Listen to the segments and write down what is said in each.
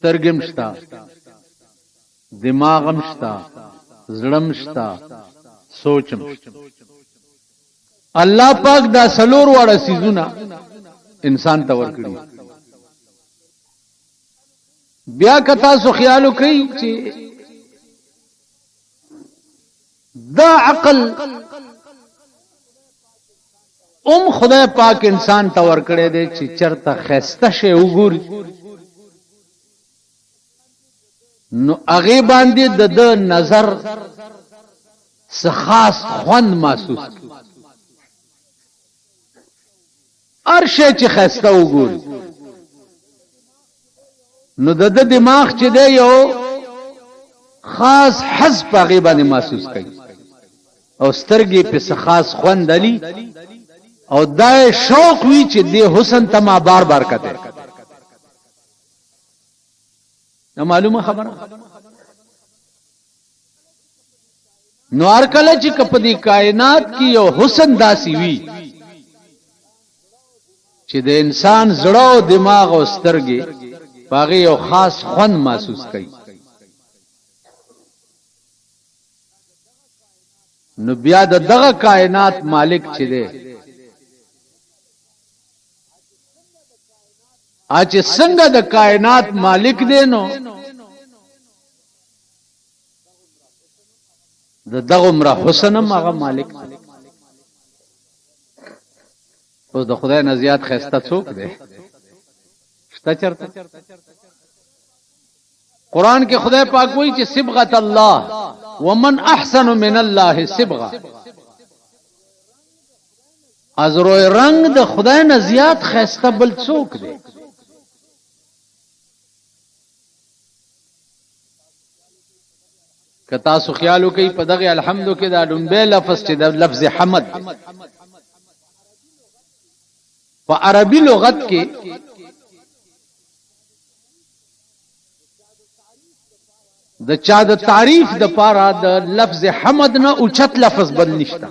سترګم شتا دماغم شتا زړم شتا سوچم شتا الله پاک دا سلور واړه سيزونه انسان ته ورکړي بیا کتا سو خیال کوي چې دا عقل خدای پاک انسان ته ورکړي دي چې چرته خسته شي وګوري نو هغه باندې د نظر څه خاص خوند محسوس هر شی چې خسته وګوري نو د دماغ چې دی یو خاص حس په هغه باندې محسوس کوي او سترګې په څه خاص خوند علي او دا شوق وی چې د حسن ته ما بار بار کته نو معلومه خبره نو هر کله چې کپدی کائنات کې یو حسن داسي وی چې د انسان زړه او دماغ او سترګې باغې یو خاص خوند محسوس کوي نو بیا دغه کائنات مالک چې دی اچ څنګه د کائنات مالک دی نو دغه عمره حسنم هغه مالک دی اوس د خدای نه زیات خسته څوک دی شته چرته قران کې خدای پاک وایي چې صبغه الله ومن احسن من الله صبغه ازرو رنگ د خدای نه زیات خسته بل څوک دی کتا سو خیالو کوي په دغه الحمدو کې دا لومبه لفظ چې د لفظ حمد په عربي لغت کې د چا د تعریف د پاره د لفظ حمد نه اوچت لفظ بل نشته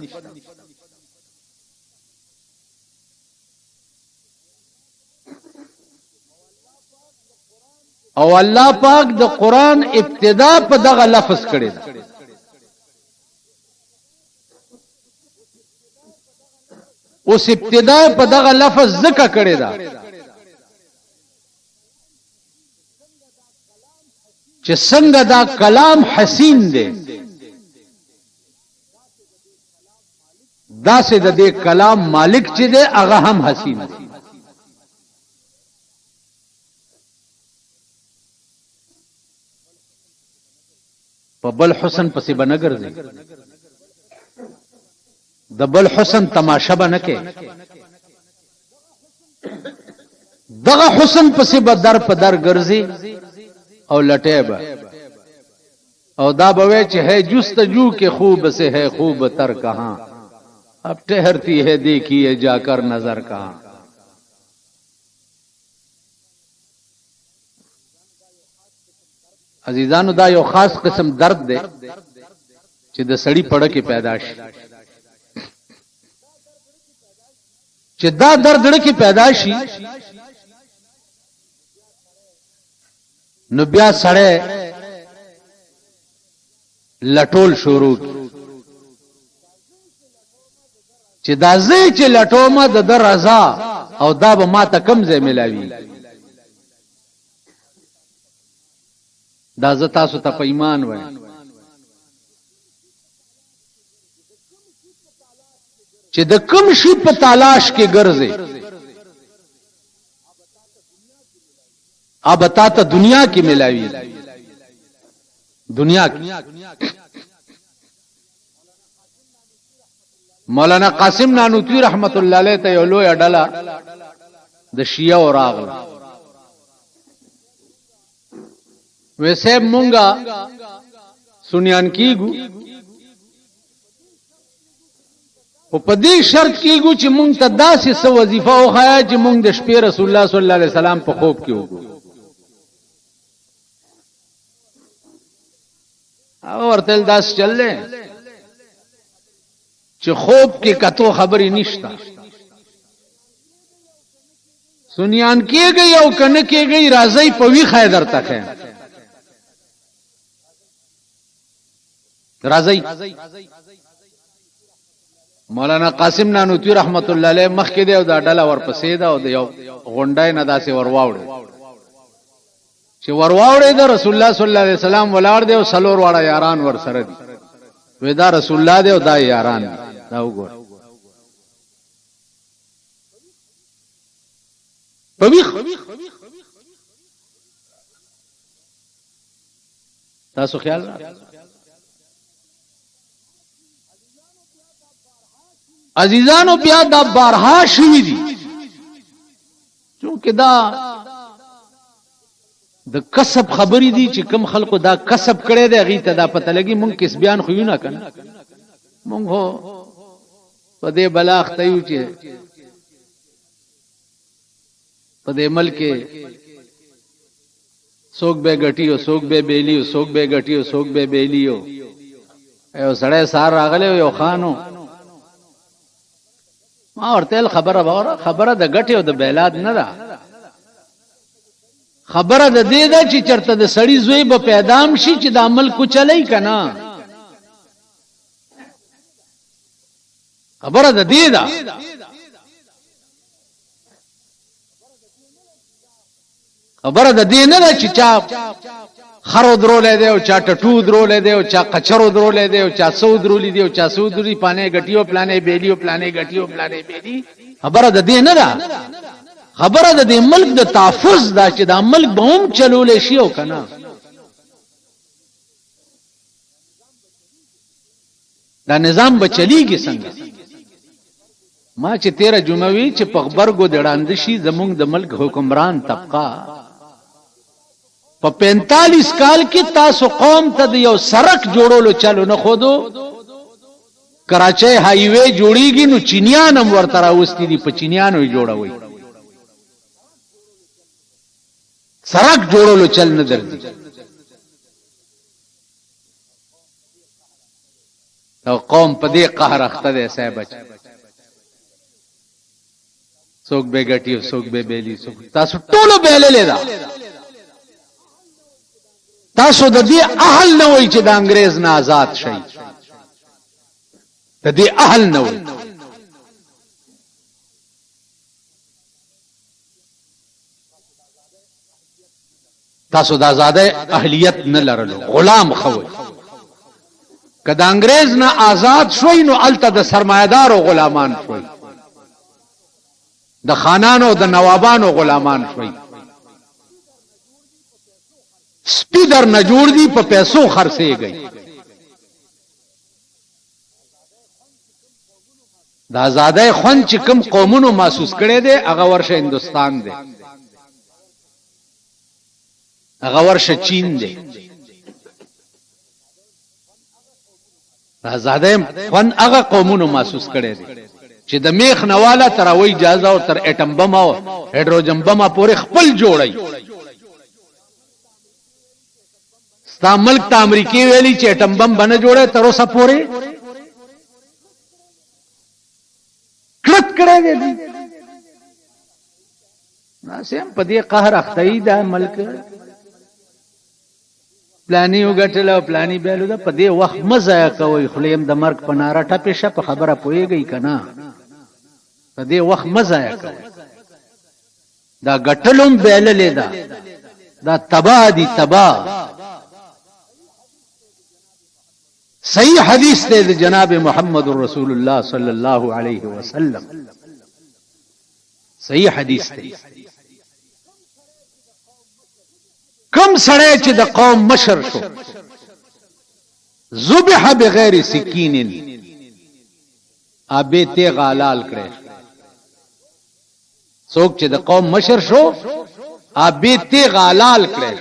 او الله پاک د قران ابتدا په دغه لفظ کړی دا اوس ابتدا په دغه لفظ ذکر کړی دا چې څنګه دا کلام حسین دی دا سه د دې کلام مالک چې دی هغه هم حسین دی په بل حسن پسې بنګرځي د بل حسن تماشا بنکه دغه حسن پسې به در په در ګرځي او لټه به او دا به چې ہے جستجو کے خوب سے ہے خوب تر کہاں اب ٹہرتی ہے دیکھیے جا کر نظر کہاں عزیزانو دا یو خاص قسم درد دی چې د سړی پړه کې پیدا شي چې دا درد کې پیدا شي نو بیا سړی لټول شروع چې دا زه چې لټومه د رضا او دا به ما ته کم ځای ملاوي دا ز تاسو ته په ایمان وای چې د کوم شي په تلاش کې ګرځي اب تا ته دنیا کې ملاوي دنیا کې مولانا قاسم نانوتوی رحمت الله علیه ته یو لوی ډله د شیعه او راغله ویسے مونږه سنیان کیګو او په دې شرط کیګو چې مونږ ته داسې څه وظیفه وخایا چې مونږ د شپې رسول الله صلی الله علیه وسلم په خوب کې وګورو او ورته داس چللې چې خوب کې کتو خبرې نشته سنیان کېږي او کنه کېږي راځي په وی خیدر تخه راځي. مولانا قاسم نانوتوی رحمت الله علیه مخ کې دی او دا ډله ورپسې ده او د یو غونډای نه داسې ورواوړي چې ورواوړي د رسول الله صلی الله علیه وسلم ولاړ دی او سلور واړه یاران ور سره دي وې دا رسول الله دی او دا یاران دی. دا وګور پویخ تاسو خیال را عزیزانو بیا دا بارها شوی دي چونکه دا د کسب خبرې دي چې کم خلکو دا کسب کړي دی هغه ته دا پته لګي مونږ کسبیان خو نه کنه مونږ هو په دې بلاغ ته یو چې په دې ملک څوک به غټیو څوک به بیلیو څوک به غټیو څوک به بیلیو یو سړی سار راغلی یو خانو ما ورته خبره د غټي او د بیلاد نه ده خبره د دې ده چې چرته د سړی زوی به پیدام شي چې د عمل کو چلای کنه خبره د دې ده خبره د دې نه ده چې چا خرو درولې دی او چا ټټو درولې دی او چا قچرو درولې دی او چا سو درولې دی او چا سو درولې پانه غټیو پلانې بیلیو پلانې غټیو پلانې بیلی خبره د دې نه ده خبره د دې ملک د تحفظ دا چې د ملک به هم چلولې شي او کنه دا نظام به چلیږي څنګه ما چې 13 جمعوي چې په خبرګو دړاند شي زمونږ د ملک حکمران طبقه په 45 کال کې تاسو قوم ته یو سرک جوړولو چلو نه خودو کراچۍ های وے جوړیږي نو چینیان هم ورته راوستي دي په چینیانو یې جوړوي سرک جوړولو چل نه درځي او قوم په دې قهر اخته دي صاحب څوک به ګټي او څوک به بیلی څوک تاسو ټولو بیللې ده تاسو د دې اهل نه وای چې د انګريز نه آزاد شي د دې اهل نه وای تاسو د آزادۍ اهلیت نه لرلو غلام خوي کله انګريز نه آزاد شوي نو الته د سرمایدار او غلامان شوي د خانانو د نوابانو غلامان شوي سپیدر نه جوړ دي په پیسو خرڅيږي د آزادۍ خون چې کوم قومونو محسوس کړي دي هغه ورشه هندستان دی هغه ورشه چین دی د آزادۍ خون هغه قومونو محسوس کړي دي چې د میخ نواله تر وای اجازه او تر اټم بم او هډروجن بم پورې خپل جوړي ستا ملک ته امریکای ویلي چې اټم بم بنه جوړه تر اوسه پورې کړت کړه دي ناسم په دې قهر اخته دا ملک پلانی وګټل او پلانی بیلو دا په دې وخت مزه کوي خلیم د مرګ په ناره ټپه شپ خبره پويږي کنه په دې وخت مزه کوي دا غټلوم بیللې دا تبا دي تبا صحیح حدیث ته جناب محمد رسول الله صلی الله علیه وسلم صحیح حدیث ته کم سړی چې د قوم مشر شو ذبح بغیر سکین ابه ته غالال کړي څوک چې د قوم مشر شو ابه ته غالال کړي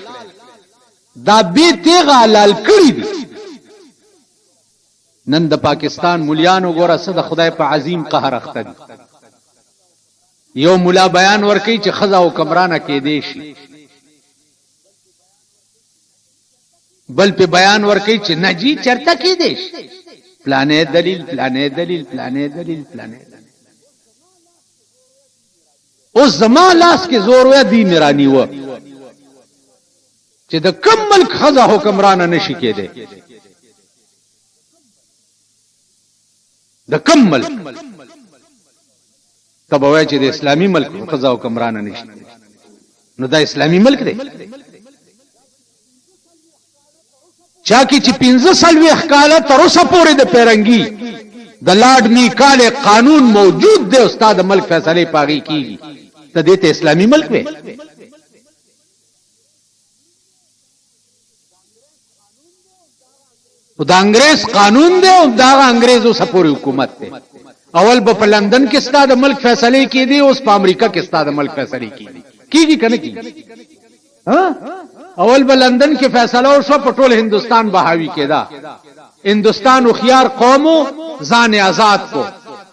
دا به ته غالال کړي دي نن د پاکستان مليانو ګوره صد خدای په عظیم قهر اخته دي یو مولا بیان ورکي چې خزا او کمرانه کې دي شي بل په بیان ورکي چې نجی چرته کې دي پلانې دلیل پلانې دلیل پلانې دلیل پلانې اوس زما لاس کې زور و دی میرانی و چې د کم ملک خزا حکمران نشي کېده د کم ملک تب وای چې د اسلامي ملک خزا حکمران نشي نو دا اسلامي ملک دی چا کی چې 15 کاله تر اوسه پورې د پیرنګي د لارډ میکال قانون موجود دی استاد ملک فیصله پاغي کیږي ته دې ته اسلامي ملک وي او دا انګريز قانون دی او دا انګريزو سپوري حکومت دی اول په لندن کې استاد ملک فیصله کیږي اوس په امریکا کې استاد ملک فیصله کیږي کنه کیږي ها اول په لندن کې فیصله وشو په ټول هندستان بهاوی کېدا هندستان او خيار قومو ځان آزاد کو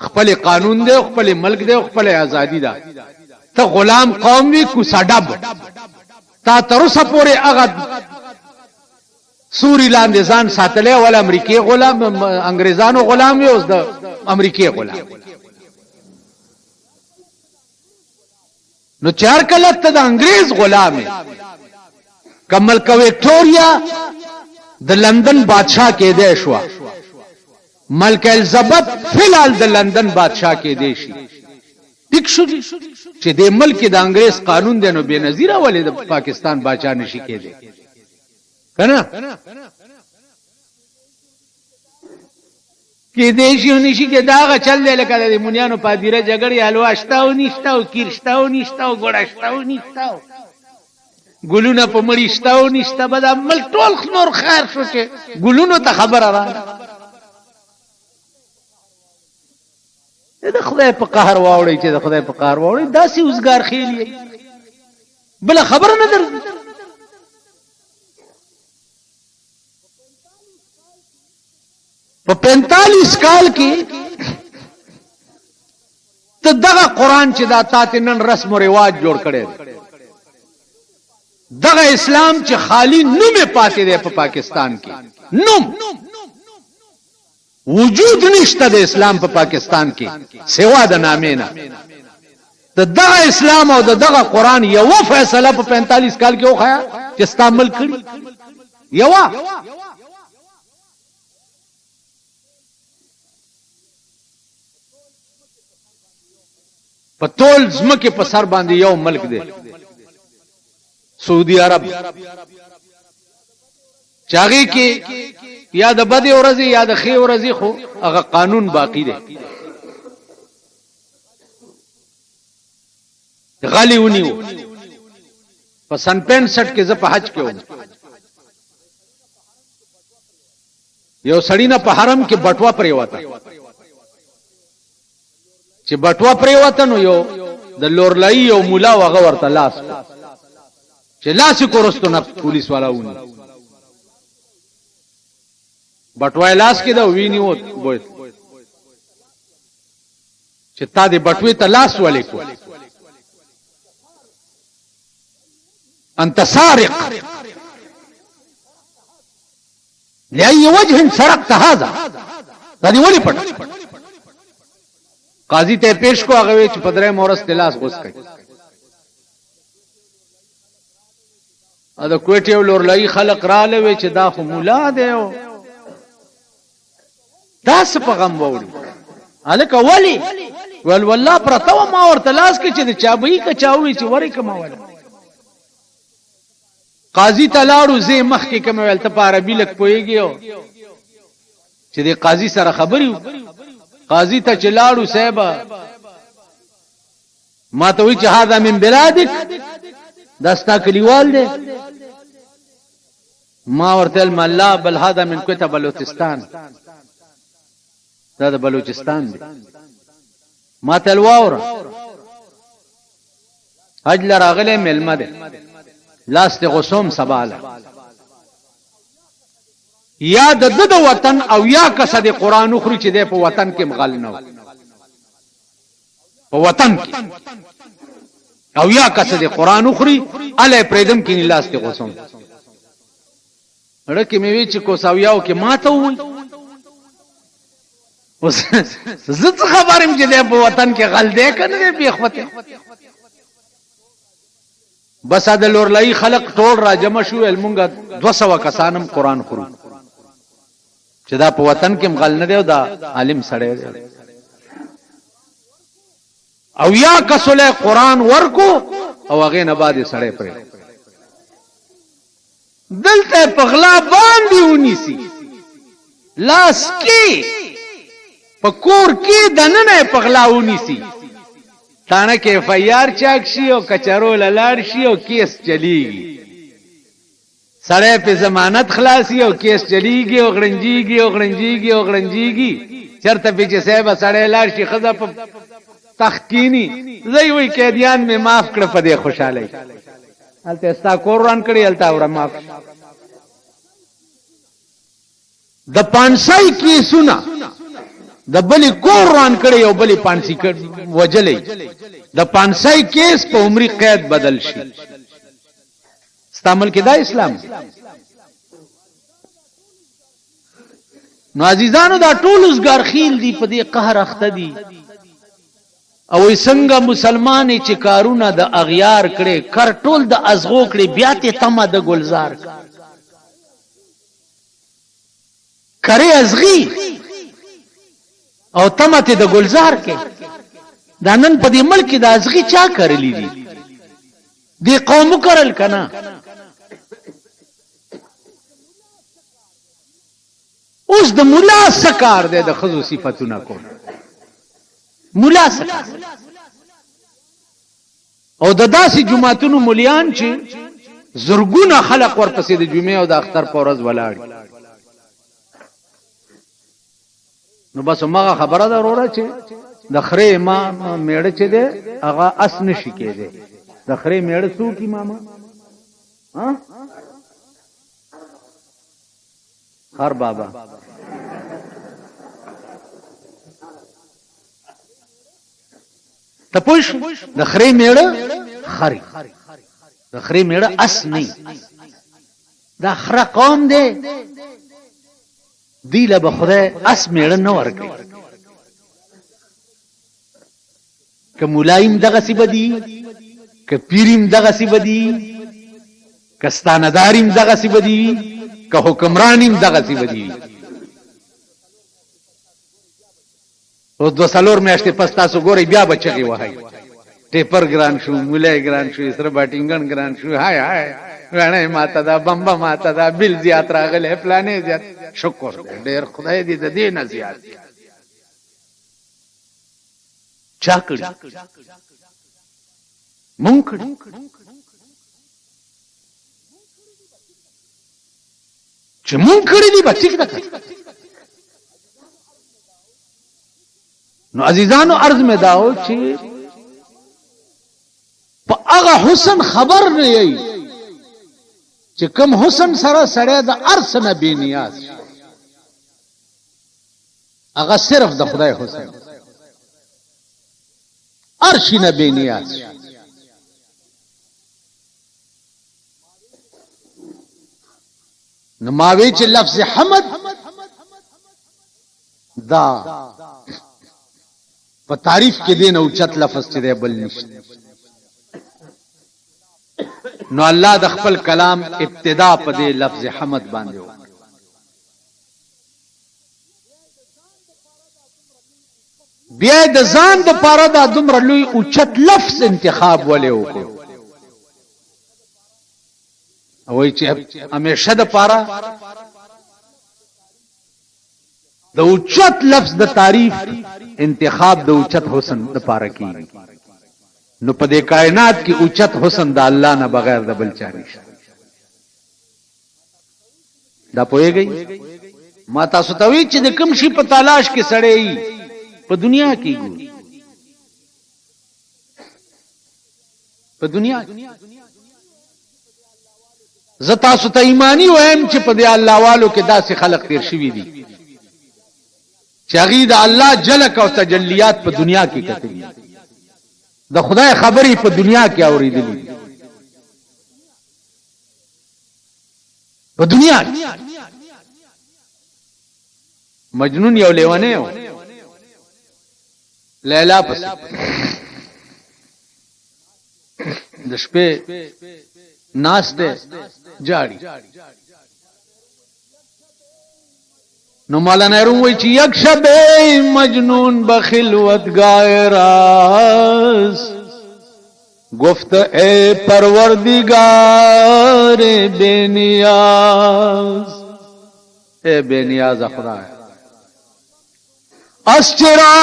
خپل قانون دی خپل ملک دی خپل ازادي ده ته غلام قوم وی کو ساډب تا تر اوسه پورې هغه سوري لاندې ځان ساتلې ول امریکای غلام انګريزانو غلام وي اوس د امریکای غلام نو چار کله ته د انګريز غلام کمل کا وکټوريا د لندن بادشاہ کې دی شو ملک الیزابت فلال د لندن بادشاہ کې دی شي ټیک شو چې د ملک د انګريز قانون دی نو بے نظیره ولې د پاکستان بادشاہ نشي کېدی کنه کې دیشي نشي کې داغه چل دی لکه د مونیانو پادیره جګړې الواشتاو نشتاو کیرشتاو نشتاو ګړشتاو نشتاو ګلونه په مړیشتاو نشتا به د ملک ټول نور خیر شو چې ګلونو ته خبره را د خدای په قهر واوړي چې د خدای په قهر واوړي داسې اوسګار خېلی بل خبر نه در په 45 کال کې ته دغه قران چې دا تاسو نن رسم او رواج جوړ کړي دغه اسلام چې خالی نوم پاتې دی په پاکستان کې نوم وجود نشته د اسلام په پاکستان کې سوا د نامې نه دغه اسلام او دغه قران یو فیصله په 45 کال کې وخایا چې استعمال کړي یو په ټول ځمکه په سر باندې یو ملک دی سعودي عرب چاغي کې یا د بده ورځي یا د خې ورځي خو هغه قانون باقی دی غالي ونیو په سن 65 کې زه په حج کې وم یو سړی نه په حرم کې بټوا پرې وته چې بټوا پرې وته نو یو د لورلای یو مولا وغه ورته لاس چې لاس کورستو نه پولیس والا ونی بټوای لاس کې دا ویني و بوت چې تا دې بټوي ته لاس ولې کو انت سارق لأي وجه سرقت هذا دا دې ولې پټ قاضي ته پیش کو هغه چې پدره مورس لاس غوس کړي ا د کوټې ولورلای خلق را لوي چې دا خو مولا دی داس په غم ووري الکه ولی ول والله پرتو ما ورته لاس کې چې د چابي کا چاوي چې وری کما ولا قاضي تلاړو زه مخ کې کوم ول ته په عربي لک پويږي چې د قاضي سره خبري قاضي ته چلاړو صاحب ما ته وی چې هاذا من بلادک داستا کلیوال دی ما ورته الله بل هذا من کوته بلوچستان دا د بلوچستان دی ما تلواور حج لراغله ملمه ده لاست غصوم سباله یا د وطن او یا کس د قران خوري چې د په وطن کې مغل نه په وطن کې او یا کس د قران خوري اله پردم کې لاست غصوم ورکه مې وی چې کوساویاو کې ماته وای زت خبرم چې په وطن کې غل دی کنه به خپته بس د لورلای خلق ټول را جمع شو المونګه 200 کسانم قران خورو چې دا په وطن کې مغل نه دی او دا عالم سړی دی او یا کسله قران ورکو او هغه نه بعد سړی پرې دلته پغلا باندې ونیسی لاس کې پکور کې دنه پغلا ونیسی تانه کې فیار چاک شي او کچرو لاړ شي او کیس چلیږي سړی په ضمانت خلاصي او کیس چلیږي او غړنجيږي چرته به چې صاحب سړی لاړ شي خزه په تخکینی زئی وی قیدیان می معاف کړ په دې خوشاله الته استا قرآن کړی الته اور معاف د پانسای کی سنا د بلی قرآن کړی او بلی پانسی وجلې د پانسای کیس په عمرې قید بدل شي استعمال کې دا اسلام نو عزیزانو دا ټول وزګار خیل دی په دې قهر اخته دي او څنګه مسلمان چې کارونه د اغیار کړي کر ټول د ازغو کړي بیا ته تمه د گلزار کړي ازغي او تمه ته د گلزار کې دا نن په دې ملک د ازغي چا کړلی دي دی قوم کرل کنا اوس د مولا سکار د خزو صفاتونه کو مولا سکار او د داسې جمعتونو مليان چې زرګونه خلق ورپسې د جمعې او د اختر په ورځ ولاړ نو بس ماغه خبره ده وروره چې د خره ما میړه چې ده هغه اس نشي کېده د خره میړه څوک ماما ها خر بابا تپوش د خره میړه خري د خره میړه اس نه دا خره قوم دی دی له بخره اس میړه نه ورګي که ملایم دغه سی بدی که پیریم دغه سی بدی که ستانداریم دغه سی بدی که حکمرانیم دغه سی بدی او دو سالور میاشتې پس تاسو ګورئ بیا بچی وهاي ټیپر ګران شو مولای ګران شو سره باټینګن ګران شو هاي هاي غنه ماته دا بمبا ماته دا بل زیات راغله پلانې زیات شکر ډېر خدای دې د دې نه زیات چاکړي مونکړي چې مونکړي دي بچی دا نو عزیزانو عرض میں داو چې په هغه حسن خبر نه یي چې کوم حسن سره سره د ارث نه بی نیاز هغه صرف د خدای حسن عرش نه بی نیاز نو ماوی چې لفظ حمد دا په تعریف کې دین او چت لفظ چې بل نشته نو الله د خپل کلام ابتدا په دې لفظ حمد باندې وکړ بیا د ځان د پاره د دومره لوی او چت لفظ انتخاب ولې وکړ او چې همیشه د پاره د اوچت لفظ د تعریف انتخاب د اوچت حسن د پاره کی نو په دې کائنات کې اوچت حسن د الله نه بغیر د بل چا نشته دا پوهیږئ ما تاسو ته وی چې د کوم شي په تلاش کې سړی په دنیا کې ګو په دنیا ز تاسو ته ایمانی وایم چې په دې الله والو کې داسې خلق تیر شوی دي چې هغه د الله جلک او تجلیات په دنیا کې کتلي د خدای خبرې په دنیا کې اوریدلې په دنیا کې مجنون یو لیوانه و لیلا پس د شپې ناشته جاړي. نو مولانا روم وی چې یک شب مجنون بخلوت گائے راز گفت اے پروردگار بے نیاز، اے بے نیاز خدا ہے اس چرا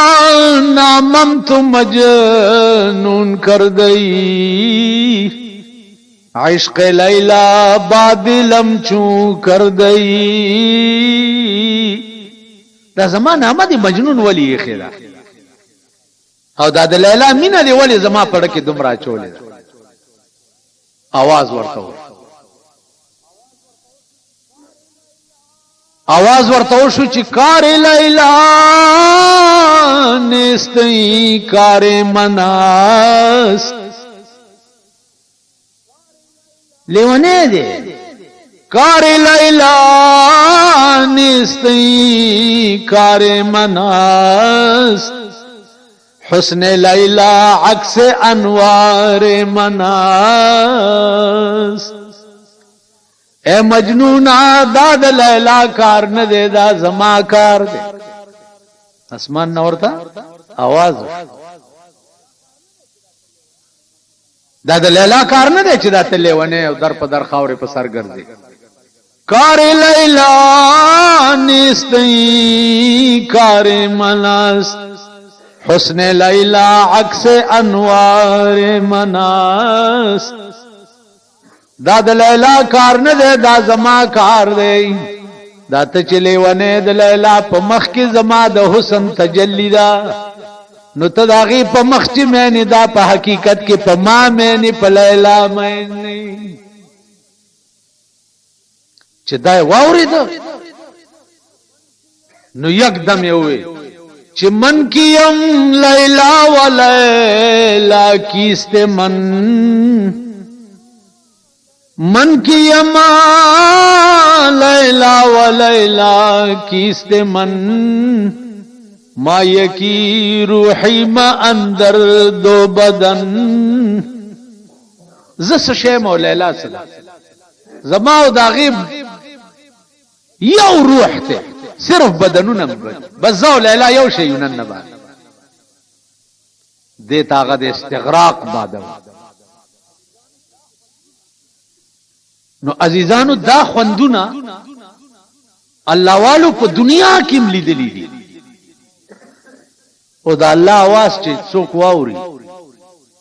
نامم تو مجنون کر دئی، عشق لیلا بادلم چون کر دئی. دا زمان احمد مجنون ولی خیرا او دا د لیلا مینا دی ولی زما پړه کې دومره چولې. आवाज ورته आवाज ورته شو چې کار لیلا نستئی کار مناس لیونه دی کار لیلا نستئی کار مناس حسن لیلا عکس انوار مناس. اے مجنونا داد لیلا کار نہ دے دا زما کار دے. اسمان نور تھا आवाज داد لیلا کار نہ دے چې دا تلې ونه در په در خاورې په سر ګرځي. کار لیلا نستئی کار مناس حسن لیلا عکس انوار مناس. دا د لیلا کار نه دی دا زما کار دی. دا ته چې لیونه د لیلا په مخ کې زما د حسن تجلی دا نو ته د هغې په مخ چې مینې دا په حقیقت کې په ما مینې په لیلا مینې. چې دا یې واورېده نو یکدم یې وویل چې من کیم لیلا و لیلا کیست من کیم لیلا و لیلا کیست من ما یکی روحی ما اندر دو بدن. زس شیم و لیلا سلا زما و داغیب یو روح تے صرف بدنونه بس زو لیلا یو شیونن نبا دیتا غد استغراق بادو. نو عزیزانو دا خوندونا اللہ والو په دنیا کې ملیدلی دي او دا الله आवाज چې څوک واوري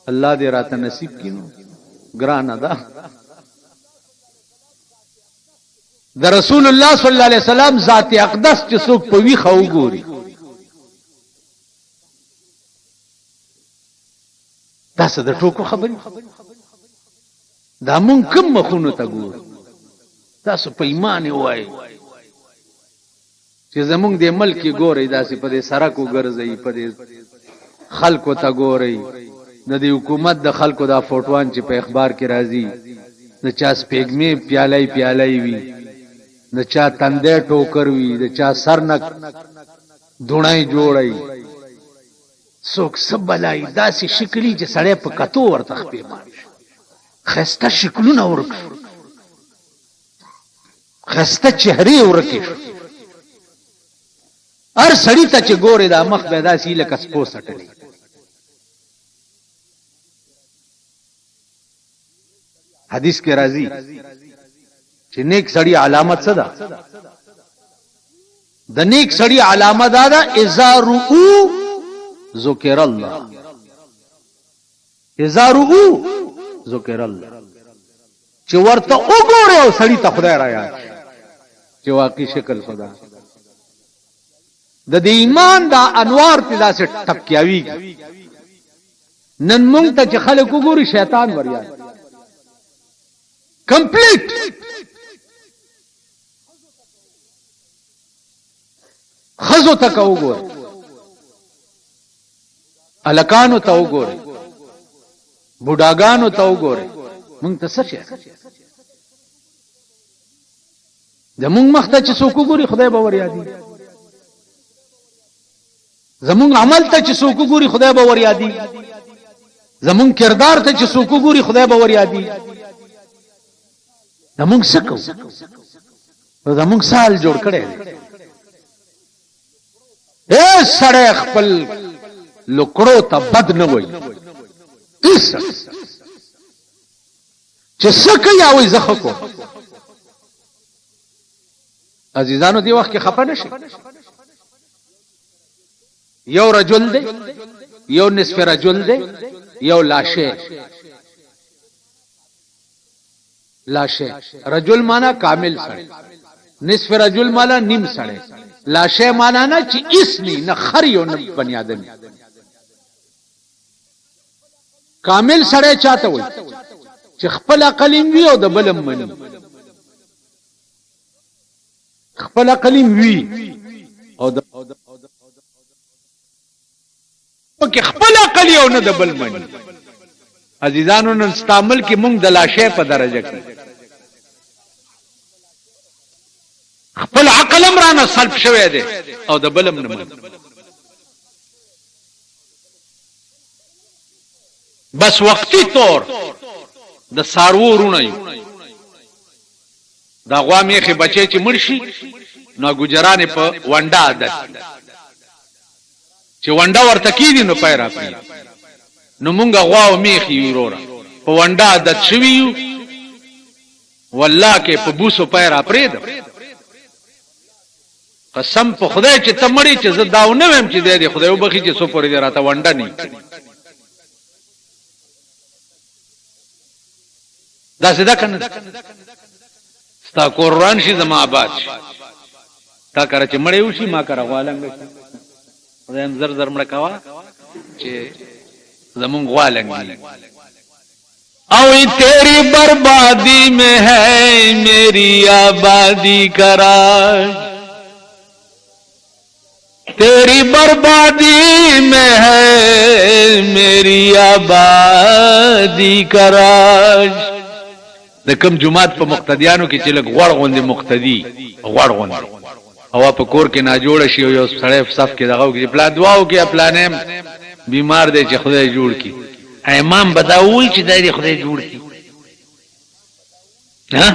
الله دې راته نصیب کینو ګرانه ده. د رسول الله صلی الله علیه وسلم ذات اقدس چې څوک په وی خو ګوري تاسو د ټوکو خبرې دا مونږ کوم مخونو ته ګورو تاسو په ایمان وای چې زمونږ د ملک ګوري داسې په دې سرکو ګرځي په دې خلکو ته ګوري د دې حکومت د خلکو دا فوټوان چې په اخبار کې راځي د چا سپېګمې پیالای وي د چا تندې ټوکر وي د چا سرنک دونای جوړي څوک سبلای داسې شکلی چې سړی په کتو ورته خپې مانی خسته شکلونه ورک خسته چهره ورکې هر سړی ته چې ګوري دا مخ به داسې لکه سپو سټلی. حدیث کې راځي چې نیک سړی علامت څه ده؟ د نیک سړی علامه دا ده اذا رؤو ذکر الله، اذا رؤو ذکر الله، چې ورته وګوره او سړی ته خدای را یاد چې واقعي شکل خدا د ایمان دا انوار پیدا سے ټپکیاوی. نن مونږ ته چې خلک وګوري شیطان وریا کمپلیټ خزو ته وګوري الکانو ته وګوري بوډاګانو ته وګوري مونږ ته څه شي د مونږ مخ ته چې څوک وګوري خدای به ور یادي زمونږ عمل ته چې څوک وګوري خدای به ور یادي زمون کردار ته چې څوک ګوري خدای به ور یادي زمون سکو زمون سال جوړ کړي اے سړی خپل لکړو ته بد نه وای اس چې سکه یا وای زخه کو عزیزانو دی وخت کې خفه نشي یو رجل دی یو نصف رجل دی یو لاشه رجل مانا کامل سړی نصف رجل مانا نیم سړی لاشه مانا نه چې اس نه خر یو نه بنی آدم کامل سړی چاته وي چې خپل عقل وي او د بلم مني خپل عقل وي او د پکې خپل عقل یو نه د بل مني عزیزانو نن استعمال کې مونږ د لاشه په درجه کې خپل عقل امرانه سلب شوی دی او د بلم نه مني بس وقتی طور د سارو رونه یو دا غوا میخه بچی چې مرشي نو ګجرانه په ونډه عادت چې ونډه ورته کیدی نو پای راپی نو مونږه غوا او میخي وروره په ونډه عادت شویو والله کې په بوسو پای را پرید قسم په خدای چې تمړي چې زداو نه ويم چې دې خدای وبخي چې سو پرې راته ونډه نه دا څه ده کنه ستا قرآن شي زما آباد شي تا کړه چې مړې وشي ما کړه غوالنګ شي خدایم زر زر مړ کوا چې زمون غوالنګ او تیری بربادی میں ہے میری آبادی کا راز تیری بربادی میں ہے میری آبادی کا راز د کوم جمعات په مقتدیانو کې چې لګ غوړ غوندې مقتدی غوړ غوندې او په کور کې نه جوړ شي یو سړی په صف کې دغه کې پلان دعاو کې پلانم بیمار دی چې خدای جوړ کی امام بداوي چې دای خدای جوړ کی ها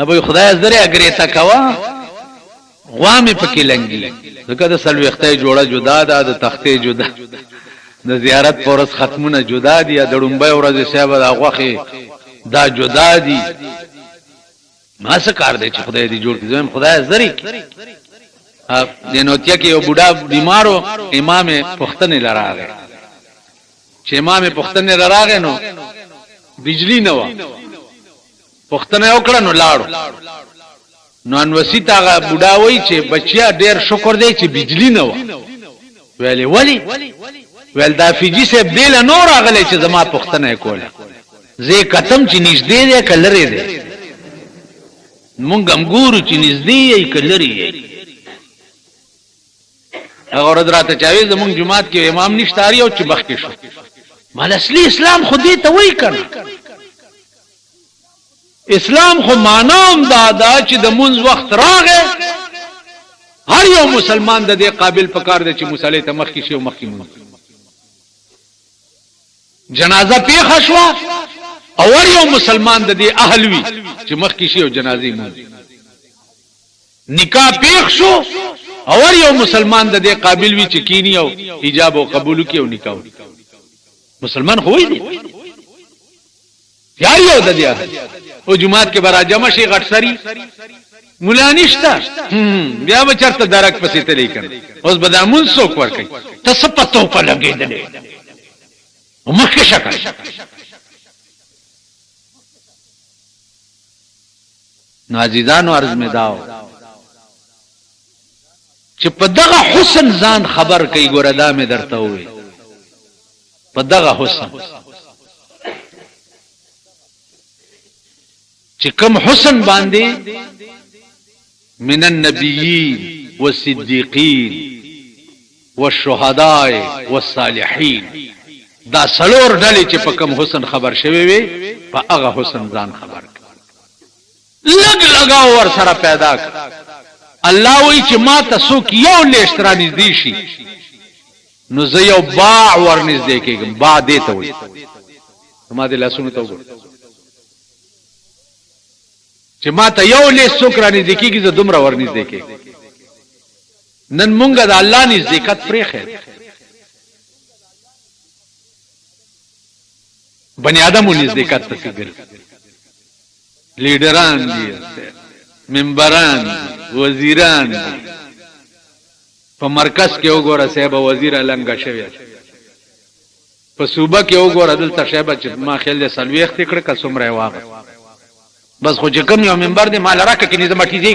ابو خدای زره اگری تا کوا غوامه پکې لنګي دغه د سلوختای جوړه جدا ده د تختې جدا د زیارت پورس ختمونه جدا دي د ډومبه ورځ صاحب د غوخه دا جدا دي ما څه کار دی چې خدای دې جوړ کړي زم خدای زری د نوتیا کې یو بوډا بیمارو امام پختنه لراغه چې امام پختنه لراغه نو بجلی نه و پختنه وکړه نو لاړو نو انوسی تاغه بوډا وای چې بچیا ډیر شکر دی چې بجلی نه و ولی ول دا فیجی سے بیل نور اغله چې زما پختنه کوله زه کتم چې نږدې دی کلری دی مونږ هم ګورو چې نږدې یې کلری یې هغه ورځ راته چاوي زمونږ جمعات کې امام نشتاري او چې بخ کې شو مال اصلي اسلام خو دې ته وای کنه اسلام خو مانام دادا چې د منځ وخت راغې هر یو مسلمان د دې قابل پکار دی چې مصلی ته مخ کې شي او مخ کې مونږ جنازه پیښه شو او ور یو مسلمان د دې اهل وی چې مخ کې شي او جنازې مونږ نکاح پیښ شو او ور یو مسلمان د دې قابل وی چې کینی او ایجاب او قبول کی او نکاح مسلمان خو دی یار یو د دې او جمعات کې برا جمع شي غټ سری مولا نشتا بیا به چرته درک پسې ته لیکن اوس بدامون څوک ور کوي تاسو پتو په لګیدلې مخکې شکل نازیدانو عرض می داو چې په دغه حسن ځان خبر کوي ګوردا می درته وي په دغه حسن چې کوم حسن باندې من النبيين والصديقين والشهداء والصالحين دا سلور ډلې چې په کوم حسن خبر شوي وي په هغه حسن ځان خبر لګ لگاو ور سره پیدا کړ الله وی چې ما تاسو یو لښترانی دی شي نو زه یو باع ورنږدې کېږم. باع دې ته وایي. ما دې لاسونو ته وګوره چې ما ته یو لیس څوک رانږدې کېږي زه دومره ورنږدې کېږم. نن مونږ د الله نزدېکت پرېښی بني آدمو نزدېکت پسې ګرځي. لیډران دي، ممبران دي، وزیران دي. په مرکز کې وګوره صاحب وزیر لنګه شوی، په صوبه کې وګوره دلته شیبه چې ما خیال دې سلويخت کړ که څومره واغ بس خو چې کوم یو منبر دې مال راکه کې نظام اٹیږي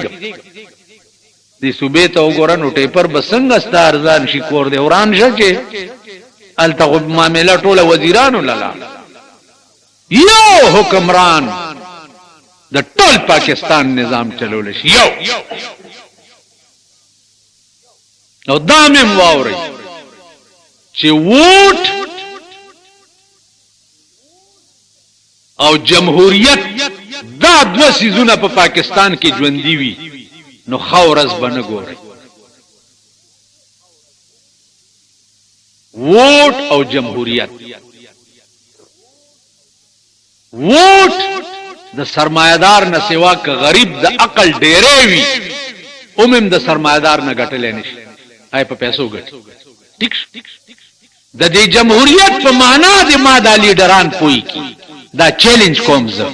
دې صوبې ته وګوره نو ټیپر بسنګ ستار ځان شي کور دې وران شه چې الته معاملې ټوله وزیرانو لاله یو حکمران د ټول پاکستان نظام چلول شي یو نو دامم واوري چې ووټ او جمهوریت دا دو سيزونه په پاکستان کې ژوندۍ وي نو خورز بنه ګوري. ووټ او جمهوریت. ووټ د سرمایدار نه سوا که غریب د عقل ډېرې وي اومم د سرمایدار نه ګټلې نشي آی په پیسو ګټي. ټیک د دې جمهوریت په معنا د ما د لیډران پوي کی دا چیلنج کوم زه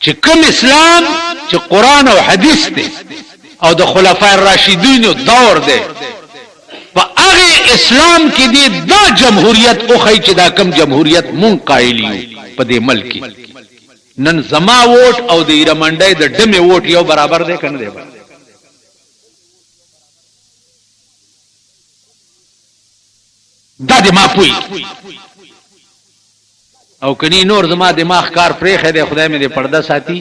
چې کوم اسلام چې قران او حدیث دی او د خلفای الراشدین دور دی په هغه اسلام کې دی دا جمهوریت او خی چې دا کوم جمهوریت مون قایلی په دې ملک نن زما ووټ او د ایرمنډي د ډمه ووټ یو برابر دی کنه دی دا دې ما پوي او کني نور زما دماغ کار پرې خې خدای مې دې پرده ساتي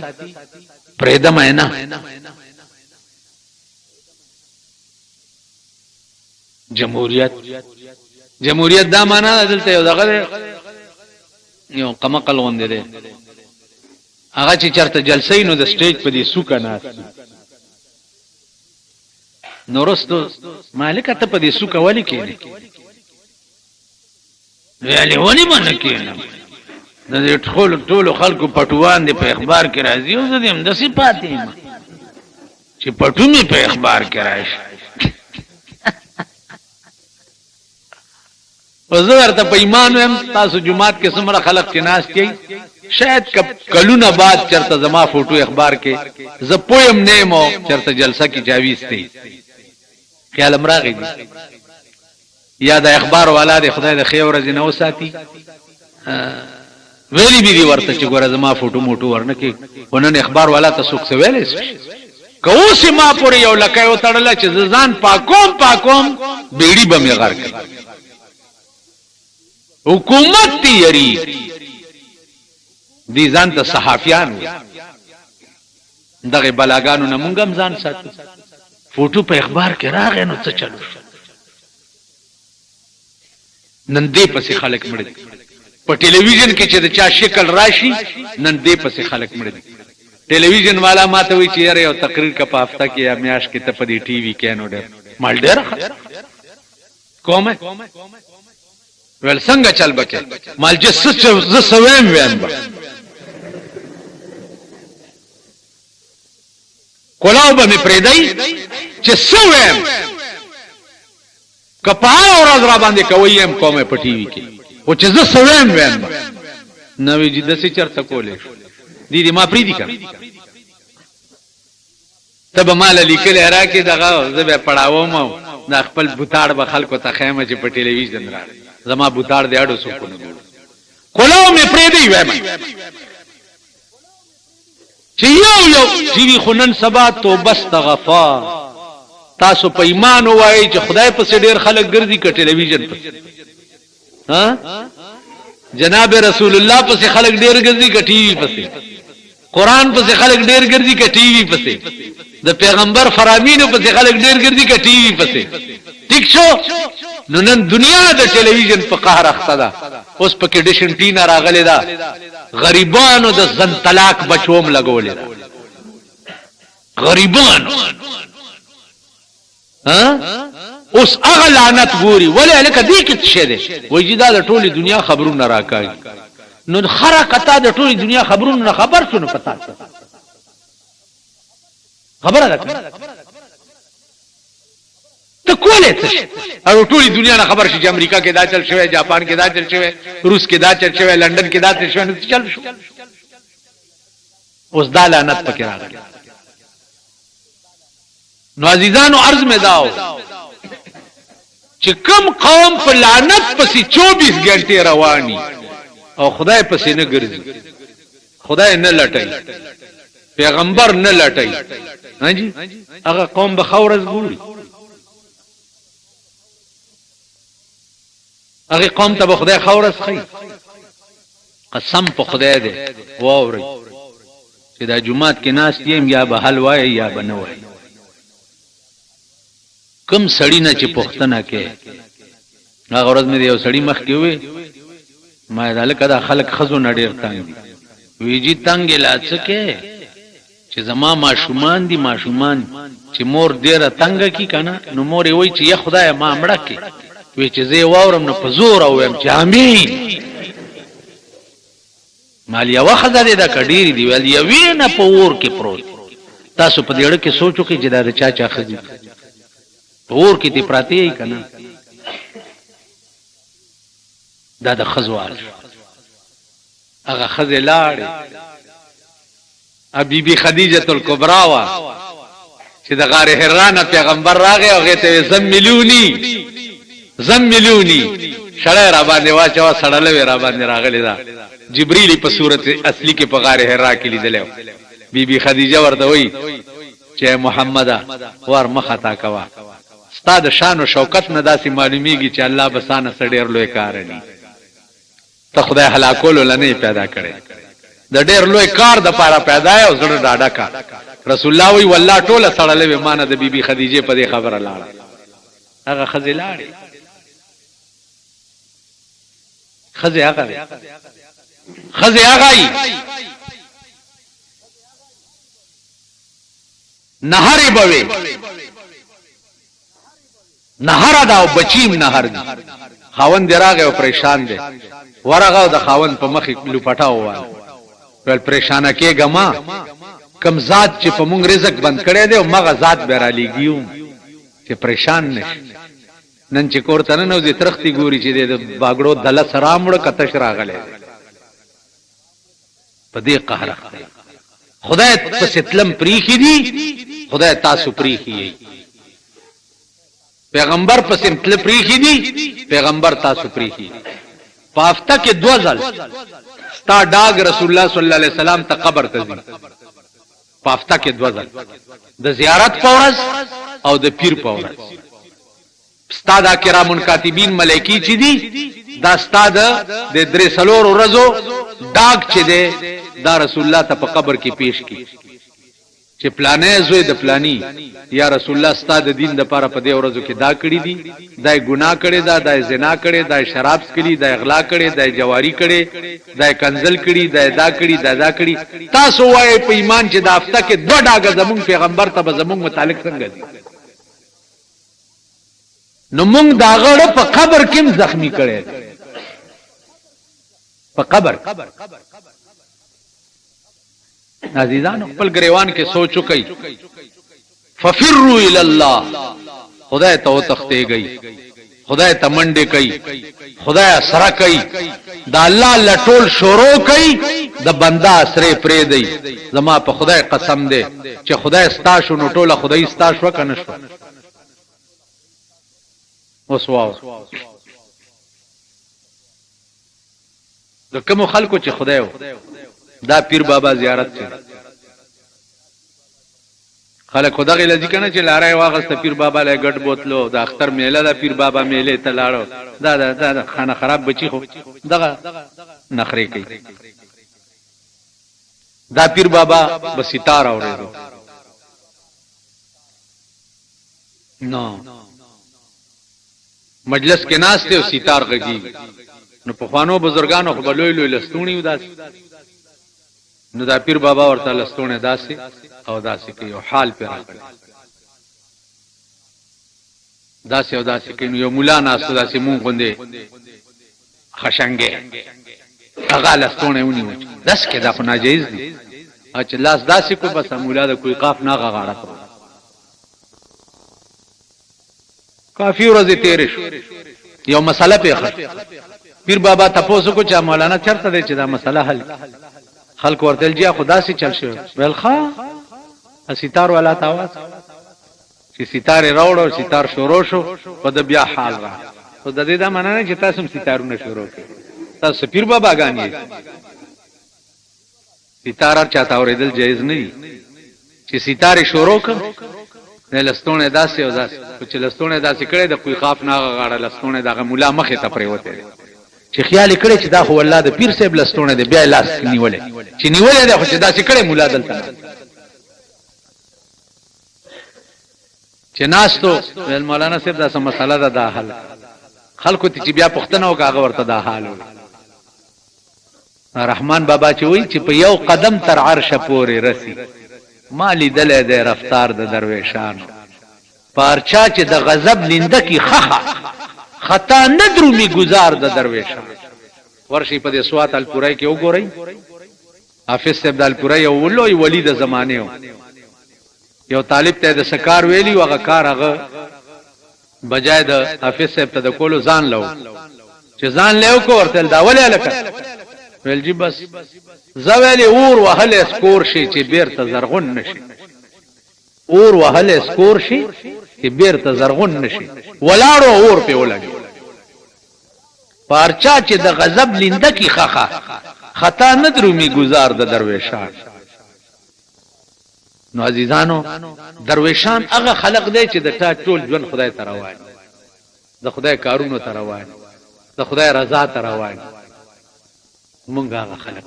پرېده مې نه. جمهوریت دا معنا دلته یو دغه یو قمقل غوندې دی هغه چې چرته جلسې نو د سټیج په دې سوکا ناس نورستو مالک ته په دې سوکا ولي کېنه ویلې ونی باندې کېنه د ټولو خلکو پټوان دي په اخبار کې راځي او زه دې هم د صفاتې ما چې پټو می په اخبار کې راشي وزر ته په ایمان هم تاسو جمعات کې څومره خلک کې ناس کوي شاید کلونه بعد چرته زما فوټو اخبار کې ز پویم نیمو چرته جلسه کې جاویسته خیال امراغي یا د اخبار والا د خدای د خیر ورځ نه وساتي ویلی بي دي ورته چې ګوره زما فوټو موټو ورنه کې ونن اخبار والا ته څوک سویلې کو سما پورې یو لکه و تړل چې ځان پاکوم بیړي به مې غر کړ حکومت دی یری دي ځان ته صحافیان دغه بلاګانو نه مونږ هم ځان ساتو فوټو په اخبار کې راغې نو څه چلو نن دې پسې خلک مړ دي په ټلویزیون کې چې د چا شکل راشي نن دې پسې خلک مړ دي. ټلویزیون والا ماته وی چې یو تقریر کا په هفته کې یا میاش کې ته په دې ټي وي کې نو ډېر مال ډېر کومه ول څنګه چل بکې مال چې څه سویم ویم کولاو به می پریدای چې سویم کپاه ورځ را باندې کوي هم کومه په ټي وي کې او چې زه سویم ویم نوې جده سي چرته کولې دي ما پریدي کړ تب مال لیکل راکې دغه زه به پړاوم د خپل بوتاړ به خلکو ته خیمه چې په ټلویزیون را زما بوتاړ دی اډو سکونه کولاو می پریدي ویم چې یو ټي وي خنن سبا توبه استغفار تاسو په ایمان وایي چې خدای په ډېر خلک ګرځي ک ټلویزیون په ها جناب رسول الله په خلک ډېر ګرځي ک ټي وي په قرآن په خلک ډېر ګرځي ک ټي وي په د پیغمبر فرامینو په خلک ډېر ګرځي ک ټي وي په ټیک شو نو نن دنیا د ټلویزیون په قهر اخته ده اوس په کې ډیشن ټی نه راغلی ده غریبانو د زن طلاق بچوم لګولې ده غریبانو اوس هغه لعنت ګوري ولې الکه دې کې څه ده وای چې دا د ټولي دنیا خبرونه راکاږي نو خره کتا د ټولي دنیا خبرونه خبر شونه پتا خبره ده ته کولې څه او ټولي دنیا نه خبر شي چې امریکا کې دا چل شوی جاپان کې دا چل شوی روس کې دا چل شوی لندن کې دا چل شوی نو چل شو اوس دا لعنت پکې راغلی نو عزیزانو عرض مې داو چې کوم قوم په لعنت پسې 24 غنټې رواني او خدای پسې نه ګرځي خدای نه لټای پیغمبر نه لټای هاجي هغه قوم به خورز ګوري هغه قوم ته به خدای خورز خي قسم په خدای دې واوري چې دا جمعات کې ناس یم یا به حل وای یا به نه وای کم سړی نه چې پښتنه کې هغه ورځ مې یو سړی مخ کې وې ما دا لکه دا خلک خزو نډیر تنګ دي ویجی تنګ لاڅکه چې زما ماشومان دي ماشومان چې مور ډیره تنګ کی کنه نو مور وی چې یا خدای ما مړه کې وی چې زه واورم نو په زور او يم چې امين مالیا وخت دې دا کډيري دی ول یوې نه په ور کې پروت تاسو په دې اړه کې سوچو کې چې دا چا خزي اور کې دې پراتی ای کنه دا د خزوال هغه خزه لاړې ابي بي خديجه الكبرى وا چې د غار حرانه پیغمبر راغی او هغه ته زملوني شړای را باندې واچو سړلې را باندې راغلی دا جبريل په صورت اصلي کې په غار حرا کې لیدل بي بي خديجه ورته وای چې محمد ور مخه کوا استاد شان او شوکت نه داسي معلومیږي چې الله بسانه سړیر لوی کار دی ته خدای هلاکول لنه پیدا کړي د ډیر لوی کار د پاره پیدا او زړه ډاډه کا رسول الله وی والله ټوله سړلې به مان د بیبي خدیجه په دې خبره لاړه هغه خزلاړي خزه هغه نهر بوي نهر دا او بچیم نهر دی خاون دراغه او پریشان دی ورغه د خاون په مخ لپټاو ول پریشانه کې غما کم ذات چې په مونږ رزق بند کړي دی او مغه ذات به را لګیو چې پریشان نشي نن چې کوړه نه نو دې ترختی ګوري چې د باګړو دله سرامړه کتش راغله په دې قهر خدای په ستلم پریخي دی خدای تاسو پریخي پیغمبر پس امتل پریخی دی پیغمبر تاسو پریخی پافتا کې 2 ځل ستا ډاګ رسول الله صلی الله علیه وسلم ته قبر ته ځي پافتا کې 2 ځل د زیارت پورز او د پیر پورز ستا د کرامن کاتبین ملائکی چې دي دا ستا د درې سلور ورځو ډاګ چې دی دا رسول الله ته په قبر کې پیش کی چې پلانې زوی د پلانی یا رسول الله ستاسو د دین د پاره په دې ورځو کې دا کړی دي دای ګناه کړی دای زنا کړی دای شراب کړی دای اغلا کړی دای جواری کړی دای کنزل کړی دای دا کړی دا کړی تاسو وایي په ایمان چې د هفته کې 2 ډاګه زمون پیغمبر ته زمون متعلق څنګه دي نو موږ دا غړ په قبر کې زخمی کړي په قبر عزیزانو خپل گریوان کې سوچو کوي ففروا الى الله خدای ته تخته گئی خدای ته منډه کوي خدای سره کوي دا الله لټول شروع کوي د بندا سره پرې دی زما په خدای قسم دی چې خدای ستا شو نو ټوله خدای ستا شو کنه شو اوس واو د کوم خلکو چې خدای دا پیر بابا زیارت چې خلک خدای لږی کنه چې لارای واغسته پیر بابا له ګډ بوتلو د اختر میله دا پیر بابا میله ته لاړو دا خانه خراب بچی خو دغه نخري کوي دا پیر بابا بسیتار اورېدو نو مجلس کې ناس ته سیتار غږی نو په خوانو بزرګانو خو بلوي لوی لستونی وداس نو دا پیر بابا ورته لستونه داسي او داسي کوي او حال پر راغلی داسې او داسې کینو یو مولا ناستو داسې مونږ غوندې خشنګې هغه لستونه ونیو داس کې دا خو ناجیز دي چې لاس داسې کو بس مولا د کوئی قاف نه غاړه کړو کافی ورځې تیرې شو یو مسله پیښه پیر بابا تاسو کو چې مولانا چرته دی چې دا مسله حل خلق ورته جیا خدا سي چل شو ول ښا ستار والا تاواز چې ستاره راوړو ستار شروع شو په د بیا حال را خو د دې دا معنی نه چې تاسو ستارونه شروع کړئ تاسو پیر بابا غانې ستاره چاته اوریدل جایز نه دي چې ستاره شروع کړ نه لستونه داسې او داسې چې لستونه داسې کړي د کوئی خاف نه غاړه لستونه دغه مولا مخه ته پریوته چې خیال کړي چې دا خو الله د پیر صاحب لستونه دی بیا لاس نیولې چې نیولې دا خو چې داسې کړي مولا دلته چې ناستو مولانا صاحب دا سم مسله ده دا حل خلکو ته چې بیا پښتنه او کاغه ورته دا حال رحمان بابا چې وای چې په یو قدم تر عرش پورې رسی مالی دلې د رفتار د درویشانو پارچا چې د غضب لنده کی خخه خطا ندرومی گزار د درویشانو ورشي په دې سوات الپورای کې وګورئ حافظ صاحب د الپورای یو ولوی ولی د زمانه یو طالب ته د سکار ویلی وغه کار هغه بجای د حافظ صاحب ته د کولو ځان لو چې ځان له کو ورته دا ولې لکه ویل جی بس زویلی اور وهل اسکور شي چې بیرته زرغون نشي اور وهل اسکور شي چې بیرته زرغون نشي ولاړو اور په ولګي پارچا چې د غضب لنده کی خخه خطا ندرومی گزار د درویشان نو عزیزانو درویشان هغه خلق دی چې د ټول ژوند خدای ته روان د خدای کارونو ته روان د خدای رضا ته روان مونږ هغه خلق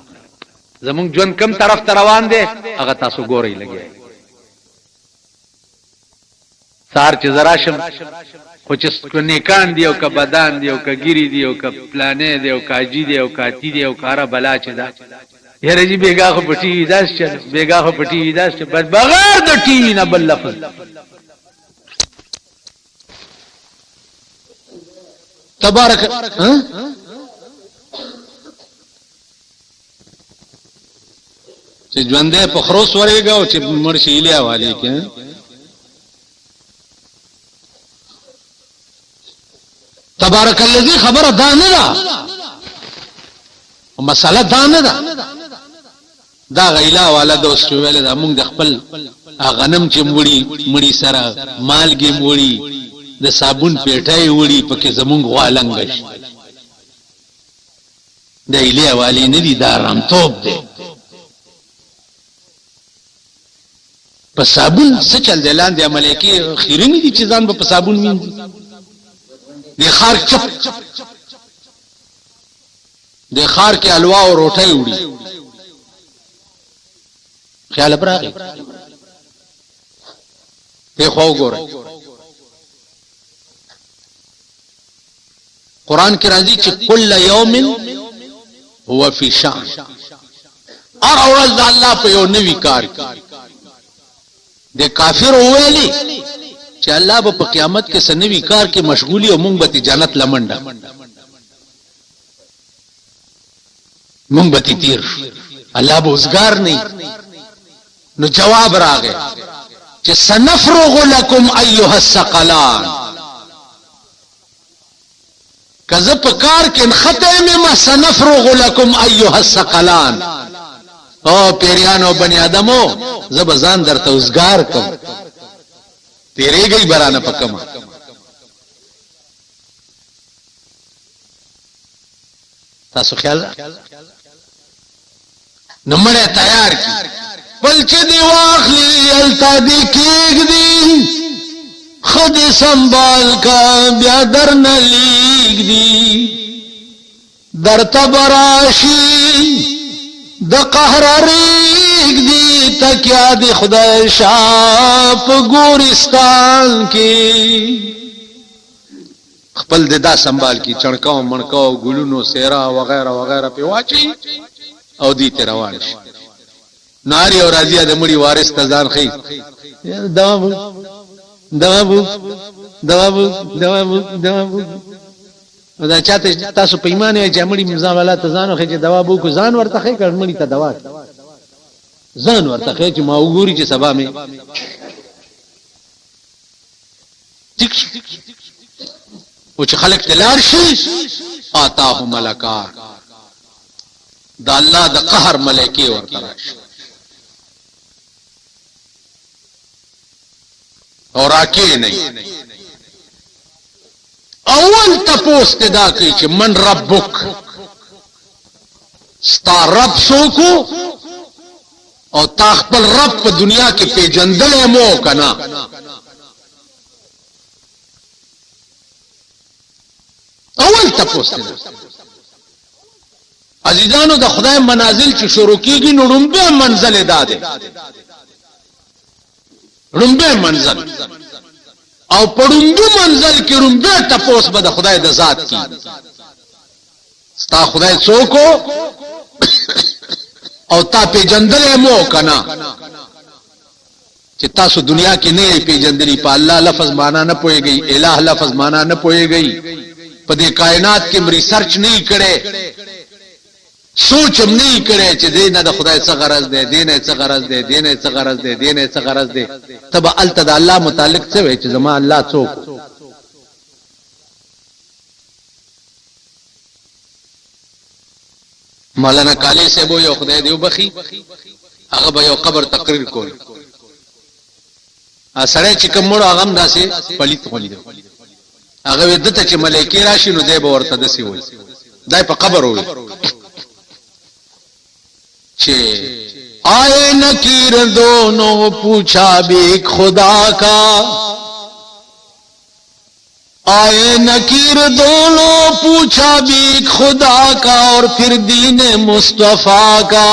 زمونږ ژوند کم طرف ته روان دی هغه تاسو ګورئ لګي سار چې زراشم خو چې نیکان دی او ک بدان دی او ک ګری دی او ک پلانې دی او کاجی دی او کاتی دی او کارا بلا چې دا یره جی بیگا خو پټی داس چل بیگا خو پټی داس بس بغیر د ټی نه بل لفظ تبارک چې ژوندې په خروس ورېګا او چې مرشي الیا والی کې تبارک الذی خبر دانه دا مساله دانه دا دا غیلا والا دوست ویل دا موږ د خپل غنم چې مړی سره مالګي مړی د صابون پیټای وړي پکې زمونږ غوالنګ شي د الیا والی نه دي دا رام توپ دی په صابون څه چل دلان دی ملکی خیرنی دي چې ځان په صابون مینځي د خار چپ د خار کې الوا او روټي وړي خیال براغي په خو ګوره قران کې راځي چې کل یوم هو فی شان هر ورځ الله په یو نوی کار کوي د کافر ویلي چې الله په قیامت کې سنوي کار کې مشغولي او مونږ به جنت لمنډه مونږ به تیر الله به وزګار نه نو جواب راغی چې سنفرغ لكم ايها الثقلان کزه په کار کې ختمه ما سنفرغ لكم ايها الثقلان او پیریانو بنی آدمو زبزان درته وزګار کوم تیرے گئی برانه پکما تاسو خیال نمړه تیار کی بل چې دی واخلی التا دی کېګ دی خود سنبال کا بیا درن لیگ دی در تبراشی د قهر ریگ دی تکیا دی خدای شاپ گورستان کی خپل ددا سنبال کی چړکاو منکاو ګلونو سیرا وغیرہ وغیرہ په واچي او دی ته روان شي ناری او راضیه د مړي وارث تزان خي دا دوا بو دا چاته تاسو پیمانه چې مړی مزان والا ته ځان خو چې دوا بو کو ځان ورته خې کړ مړی ته دوا ځان ورته خې چې ما وګوري چې سبا مې ټیک او چې خلق تلار شي آتاه ملکان دا الله د قهر ملائکه ورته راشي اور راکې نه اول تپوس تدا کوي چې من ربک ستا رب سوکو او تا خپل رب په دنیا کې پیژندلې مو کنا اول تپوس تدا عزیزانو د خدای منازل چې شروع کیږي نو رومبه منزل داده رومبه منزل او پړوندو منزل کې رومبه تپوس به د خدای د ذات کی ستا خدای څوک او تا پیژندلې مو کنا چې تاسو دنیا کې نه پیژندلی په الله لفظ معنا نه پويږي الہ لفظ معنا نه پويږي په دې کائنات کې ریسرچ نه کړي سوچ هم نه کړي چې دینه د خدای څخه غرض ده دینه څخه غرض ده دینه څخه غرض ده دینه څخه غرض ده تبع التد الله متعلق څه وي چې زما الله څوک مولانا کالی صاحب یو خدای دیو بخي هغه به یو قبر تقریر کول ا سره چې کومړو هغه هم داسې پلیت خولي دی هغه ودته چې ملائکه راشي نو دی به ورته دسی وي دای په قبر وي آئے نکیر دونوں پوچھا بھی خدا کا آئے نکیر دونوں پوچھا بھی خدا کا اور پھر دین مصطفیٰ کا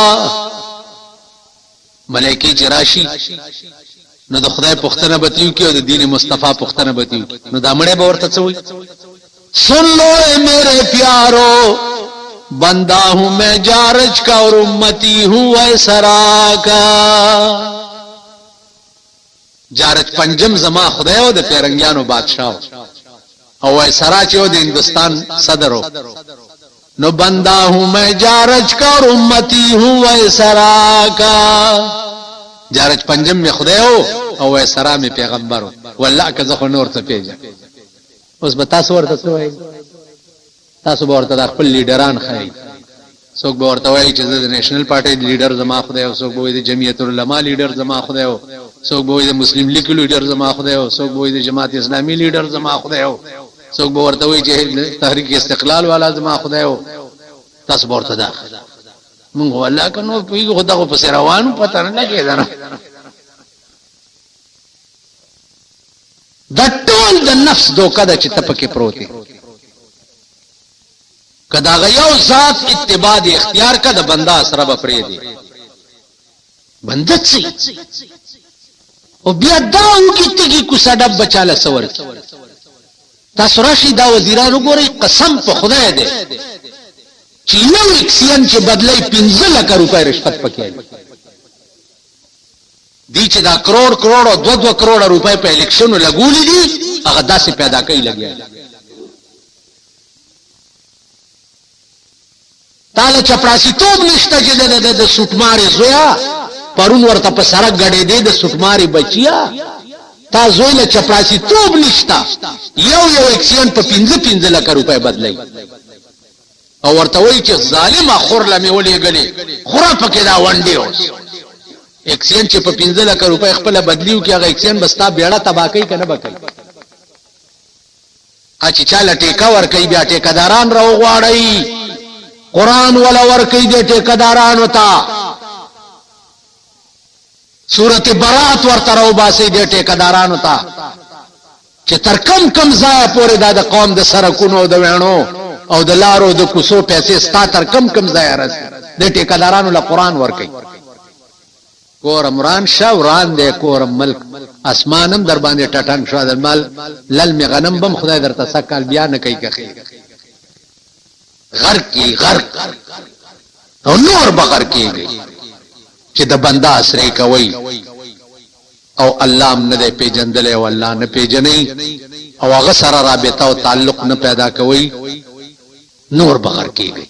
ملائکی چراشی نو د خدای پختنه بتیو کی او د دین مصطفی پختنه بتیو کی نو دا مړې به ورته څوي سن لو اے میرے پیارو بندہ ہوں میں جارج کا اور امتی ہوں ویسرا کا جارج پنجم زما خدای او د پیرنګیانو بادشاہ او ویسرا چې او د هندستان صدر نو بندہ ہوں میں جارج کا اور امتی ہوں ویسرا کا جارج پنجم میں خدای او ویسرا میں پیغمبر والله که زه نور ته پیژم اوس به تاسو ورته څه تاسو به ورته د خپل لیډران خای څوک به ورته وایي چې د نېشنل پارټي لیډر زما خدای او څوک به وایي د جمعیت العلماء لیډر زما خدای او څوک به وایي د مسلم لیگ لیډر زما خدای او څوک به وایي د جماعت اسلامي لیډر زما خدای او څوک به ورته وایي چې تحریک استقلال والا زما خدای او تاسو به ورته دا مونږ والله کنو په خدای په روانو پته نه لګیدا د ټول د نفس دوکه د چې تپکه پروتي کدا غيو ذات اتباع دی اختیار کا د بندا سره به پرې دی بندت سي او بیا داو کیږي کو سډب بچاله سور تاسو راشي دا وزیرانو ګوري قسم په خدای دی چې یو اکسین چې بدلای 15 لک روپۍ رشوت پکې دی چې دا کروڑ کروڑ او 2 کروڑ روپۍ په الیکشنو لګولې دي هغه داسې پیدا کوي لګیا تاله چپړاسی توب نشته چې د سټماري زویا پرون ورته په سړک غړې دی د سټماري بچیا تا زویله چپړاسی توب نشته یو اکسین په 15 لک روپۍ بدلای او ورته وایي چې ظالم اخور لمه ولې غلې خورا پکې دا ونډي اوس اکسین چې په 15 لک روپۍ خپل بدلیو کې هغه اکسین بستا بیړه تباکی کنه بکای اچ چاله ټیکا ور کوي بیا ټیکداران راو غواړي قرآن ولا ور کوي د ټیکداران وتا سورته برات ورته راو باسي د ټیکداران وتا چې تر کم ځای پورې د قوم د سرکونو د وینو او د لارو د کوسو پیسې ستا تر کم ځای راځي د ټیکدارانو له قرآن ور کوي کور عمران شاه وران دې کور ملک اسمانم در باندې ټټن شو د مال للم غنم بم خدای درته سکال بیا نه کوي کخي غرق او نور بغیر کېږي چې د بندا اسره کوي او الله هم نه پیژندل او الله نه پیژنې او هغه سره رابطه او تعلق نه پیدا کوي نور بغیر کېږي